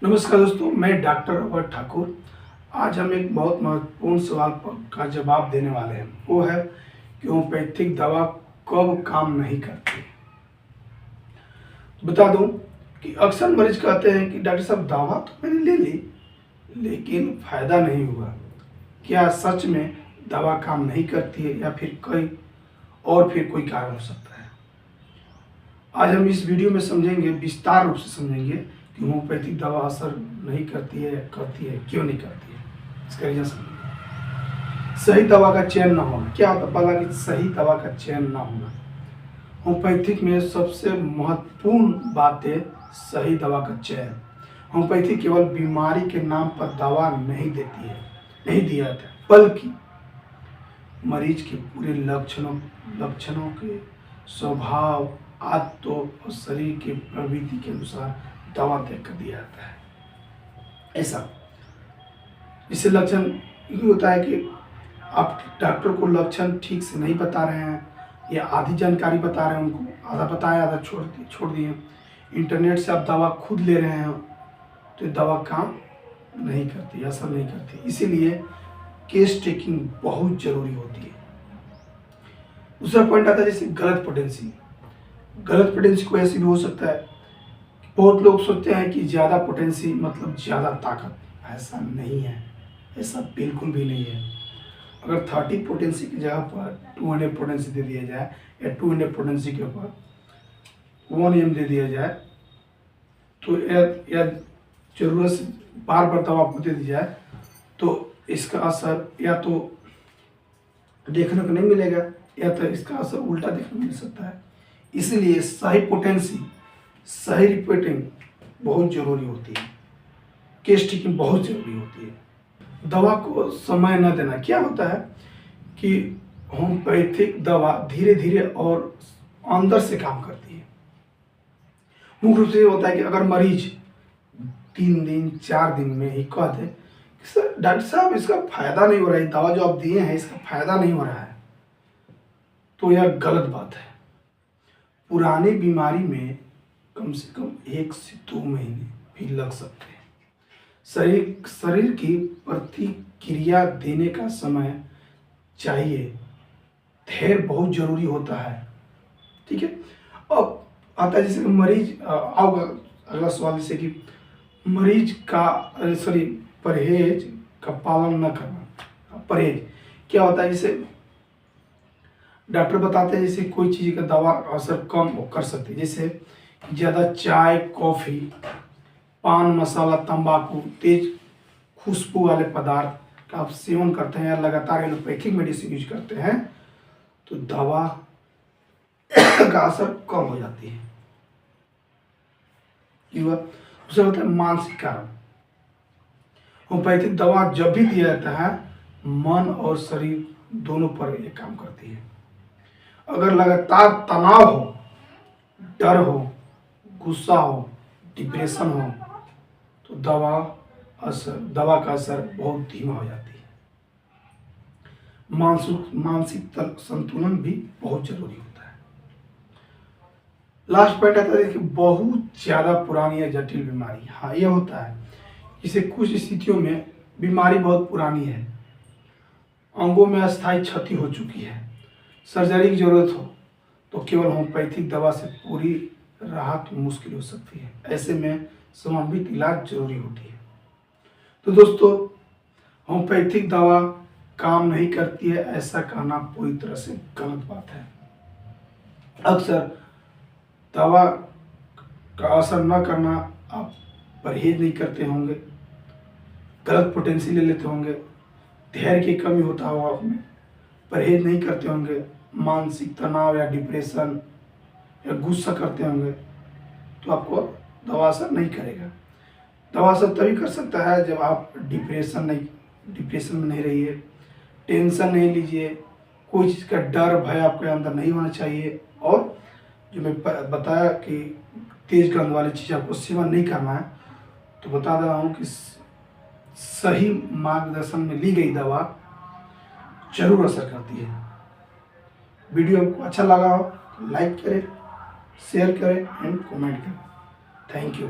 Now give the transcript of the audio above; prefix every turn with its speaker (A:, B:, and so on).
A: नमस्कार दोस्तों, मैं डॉक्टर रॉबर्ट ठाकुर। आज हम एक बहुत महत्वपूर्ण सवाल का जवाब देने वाले हैं। वो है कि होम्योपैथिक दवा कब काम नहीं करती। बता दूं कि अक्सर मरीज कहते हैं कि डॉक्टर साहब दवा तो मैंने ले ली लेकिन फायदा नहीं हुआ। क्या सच में दवा काम नहीं करती है या फिर कोई कारण हो सकता है। आज हम इस वीडियो में समझेंगे, विस्तार रूप से समझेंगे कि होम्योपैथिक दवा असर नहीं करती है, क्यों नहीं करती है, इसका रीजन समझेंगे। सही दवा का चयन ना होना। क्या होता है पहला कि सही दवा का चयन ना होना। होम्योपैथिक में सबसे महत्वपूर्ण बात है सही दवा का चयन। होम्योपैथी केवल बीमारी के नाम पर दवा नहीं देती है, नहीं दिया जाता है, बल्कि मरीज के पूरे लक्षणों के स्वभाव, आदतों और शरीर के प्रवृत्ति के अनुसार दवा तय कर दिया जाता है। ऐसा इससे लक्षण ये होता है कि आप डॉक्टर को लक्षण ठीक से नहीं बता रहे हैं या आधी जानकारी बता रहे हैं, उनको आधा बताया आधा छोड़ दिए। इंटरनेट से आप दवा खुद ले रहे हैं तो दवा काम नहीं करती, असर नहीं करती। इसीलिए केस टेकिंग बहुत जरूरी होती है। दूसरा पॉइंट आता है जैसे गलत पोटेंसी। गलत पोटेंसी को ऐसे भी हो सकता है। बहुत लोग सोचते हैं कि ज़्यादा पोटेंसी मतलब ज़्यादा ताकत। ऐसा नहीं है, ऐसा बिल्कुल भी नहीं है। अगर 30 पोटेंसी की जगह पर 200 पोटेंसी दे दिया जाए या 200 पोटेंसी के ऊपर 1 m दे दिया जाए तो या जरूरत से बार बार दवा आपको दे दी जाए तो इसका असर या तो देखने को नहीं मिलेगा या तो इसका असर उल्टा देखने को मिल सकता है। इसलिए सही पोटेंसी, सही रिपोर्टिंग बहुत जरूरी होती है। केस टेकिंग बहुत जरूरी होती है। दवा को समय न देना। क्या होता है कि होम्योपैथिक दवा धीरे धीरे और अंदर से काम करती है। मुख्य रूप से ये होता है कि अगर मरीज 3 दिन 4 दिन में ही कह दे कि सर डॉक्टर साहब इसका फायदा नहीं हो रहा है, दवा जो आप दिए हैं इसका फायदा नहीं हो रहा है, तो यह गलत बात है। पुरानी बीमारी में कम से कम 1 से 2 महीने भी लग सकते हैं। शरीर की प्रतिक्रिया देने का समय चाहिए। धैर्य बहुत जरूरी होता है। ठीक है। अब आता है जैसे मरीज आओगा अगला सवाल, जैसे कि मरीज का परहेज का पालन न करना। परहेज क्या होता है, जैसे डॉक्टर बताते हैं जैसे कोई चीज़ का दवा असर कम कर सकती है, जैसे ज़्यादा चाय, कॉफ़ी, पान मसाला, तंबाकू, तेज खुशबू वाले पदार्थ का आप सेवन करते हैं या लगातार एलोपैथिक मेडिसिन यूज करते हैं तो दवा का असर कम हो जाती है। दूसरा होता है मानसिक कारण। होम्योपैथिक दवा जब भी दिया जाता है मन और शरीर दोनों पर ये काम करती है। अगर लगातार तनाव हो, डर हो, गुस्सा हो, डिप्रेशन हो तो दवा का असर बहुत धीमा हो जाती है। मानसिक संतुलन भी बहुत जरूरी होता है। लास्ट पॉइंट आता है कि बहुत ज्यादा पुरानी या जटिल बीमारी। हाँ, यह होता है इसे कुछ स्थितियों में बीमारी बहुत पुरानी है, अंगों में अस्थायी क्षति हो चुकी है, सर्जरी की जरूरत हो तो केवल होम्योपैथिक दवा से पूरी राहत मुश्किल हो सकती है। ऐसे में समन्वित इलाज जरूरी होती है। तो दोस्तों, होम्योपैथिक दवा काम नहीं करती है ऐसा कहना पूरी तरह से गलत बात है। अक्सर दवा का असर न करना, आप परहेज नहीं करते होंगे, गलत पोटेंसी ले लेते होंगे, धैर्य की कमी होता होगा आप में, परहेज नहीं करते होंगे, मानसिक तनाव या डिप्रेशन या गुस्सा करते होंगे तो आपको दवा असर नहीं करेगा। दवा असर तभी कर सकता है जब आप डिप्रेशन में नहीं रहिए, टेंशन नहीं लीजिए, कोई चीज़ का डर भय आपके अंदर नहीं होना चाहिए, और जो मैं बताया कि तेज गंध वाली चीज़ आपको सेवन नहीं करना है, तो बता दे रहा हूँ कि सही मार्गदर्शन में ली गई दवा जरूर असर करती है। वीडियो आपको अच्छा लगा हो तो लाइक करें, शेयर करें एंड कमेंट करें। Thank you.